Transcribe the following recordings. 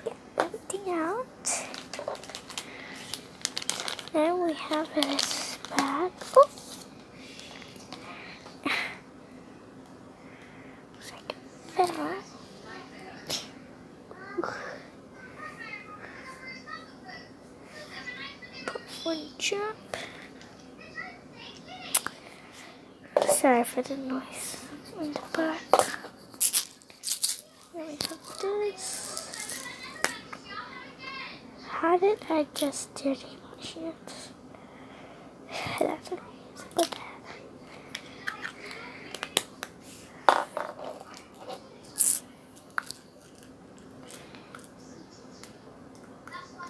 get everything out. Then we have this bag. Oh. Looks like it fell. Put one jump. Sorry for the noise in the back. Then we have this. How did I just dirty my hands? That's okay. Put that.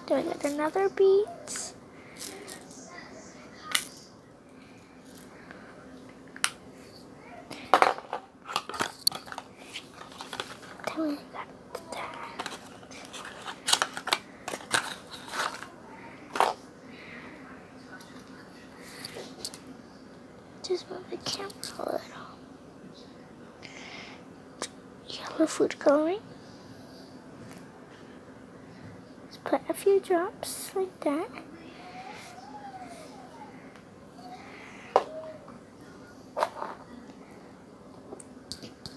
Then we got another beads. Then we got that. Just move the camera a little. Yellow food coloring. Just put a few drops like that.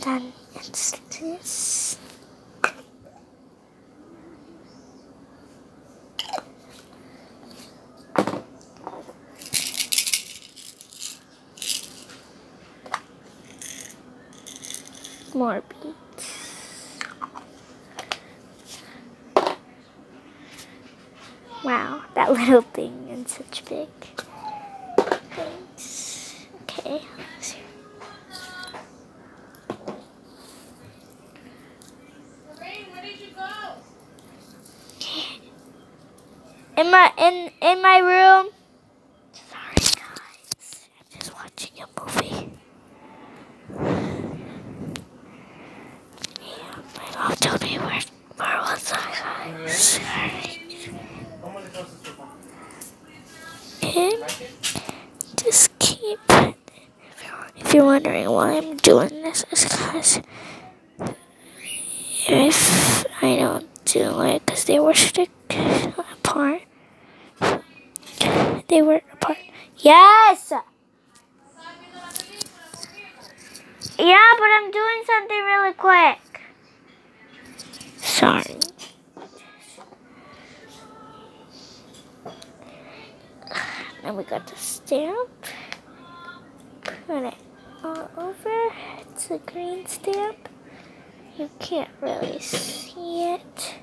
Then it's this. More beads. Wow, that little thing and such big things. Okay, let's see. Where did you go? In my room. Sorry guys, I'm just watching a movie. Yeah, my mom told me where was I, guys. Sorry. Okay. Just keep. If you're wondering why I'm doing this, it's because if I don't do it, because they were stuck apart. They were apart. Yes! Yeah, but I'm doing something really quick. Sorry. Now we got the stamp. Put it all over. It's a green stamp. You can't really see it.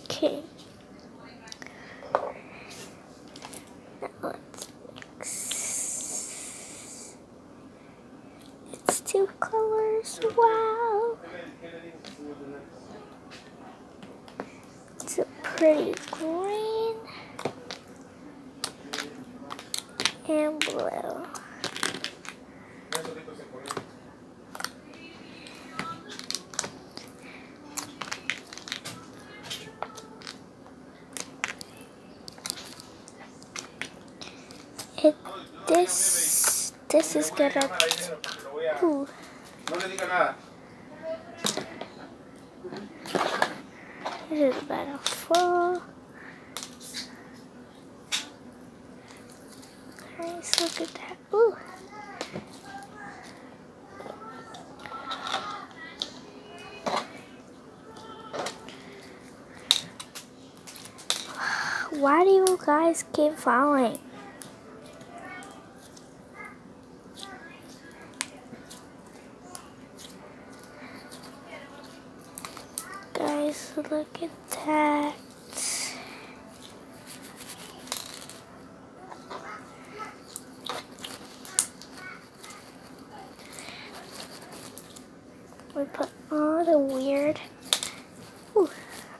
Okay. Now let's mix. It's two colors. Wow. It's a pretty green and blue. This is gonna. Ooh. This is about to fall. Guys, look at that. Ooh. Why do you guys keep falling? Guys, look at that. We put all the weird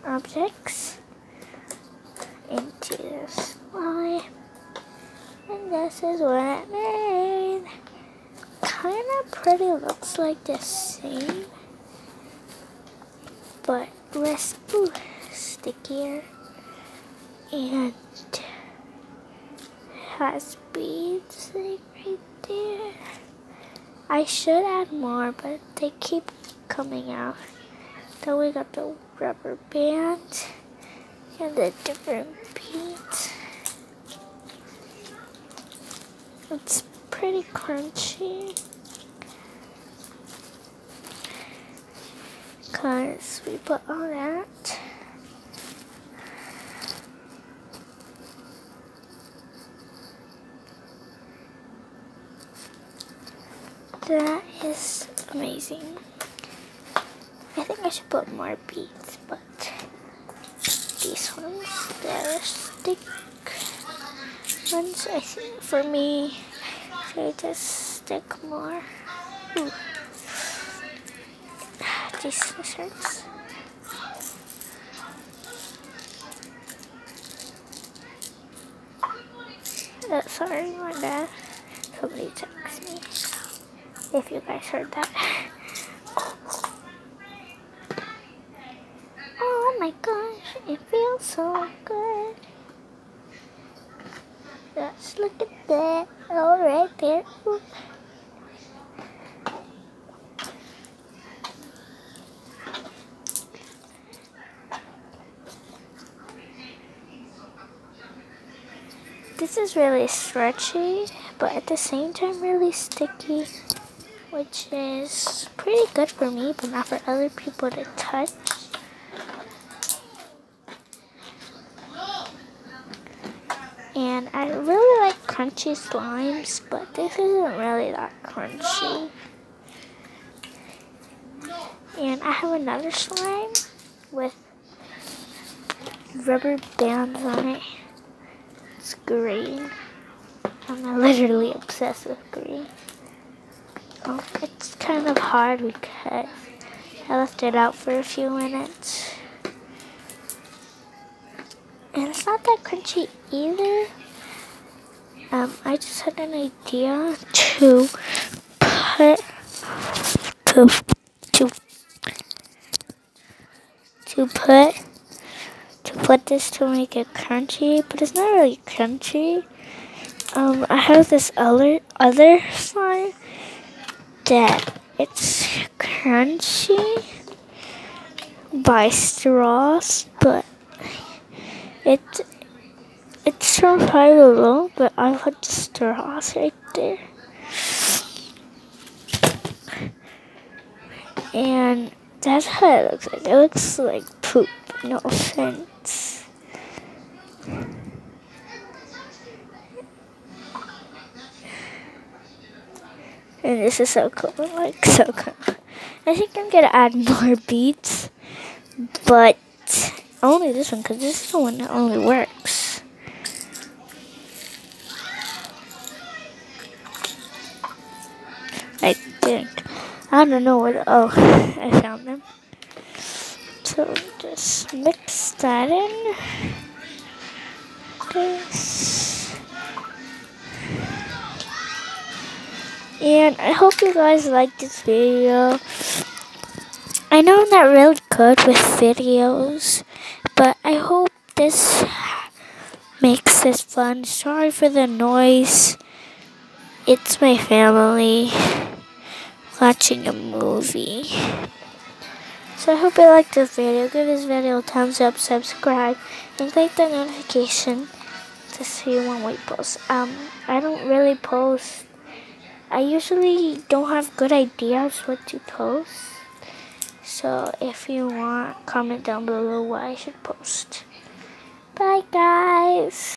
objects into this slime. And this is what it made. Kind of pretty, looks like the same, but less stickier, and has beads like right there. I should add more, but they keep coming out. Then we got the rubber band and the different beads. It's pretty crunchy because we put all that. That is amazing. I think I should put more beads, but these ones, they're stick ones, I think for me, they just stick more. Ooh. These scissors. Sorry, my dad. Somebody texted me. If you guys heard that. Oh my gosh, it feels so good. Just look at that. Oh, right there. Ooh. This is really stretchy, but at the same time really sticky, which is pretty good for me, but not for other people to touch. And I really like crunchy slimes, but this isn't really that crunchy. And I have another slime with rubber bands on it. It's green. I'm literally obsessed with green. Oh, it's kind of hard because I left it out for a few minutes. And it's not that crunchy either. I just had an idea to put this to make it crunchy, but it's not really crunchy. I have this other slime that it's crunchy by straws, but it's from alone, but I put the straws right there. And that's how it looks like. It looks like poop, no offense. And this is so cool, like so cool. I think I'm gonna add more beads, but only this one, because this is the one that only works. I think. I don't know what. Oh, I found them. So just mix that in. This. And I hope you guys like this video. I know I'm not really good with videos, but I hope this makes this fun. Sorry for the noise. It's my family watching a movie. So I hope you liked this video. Give this video a thumbs up, subscribe, and click the notification to see when we post. I don't really post. I usually don't have good ideas what to post. So if you want, comment down below what I should post. Bye guys.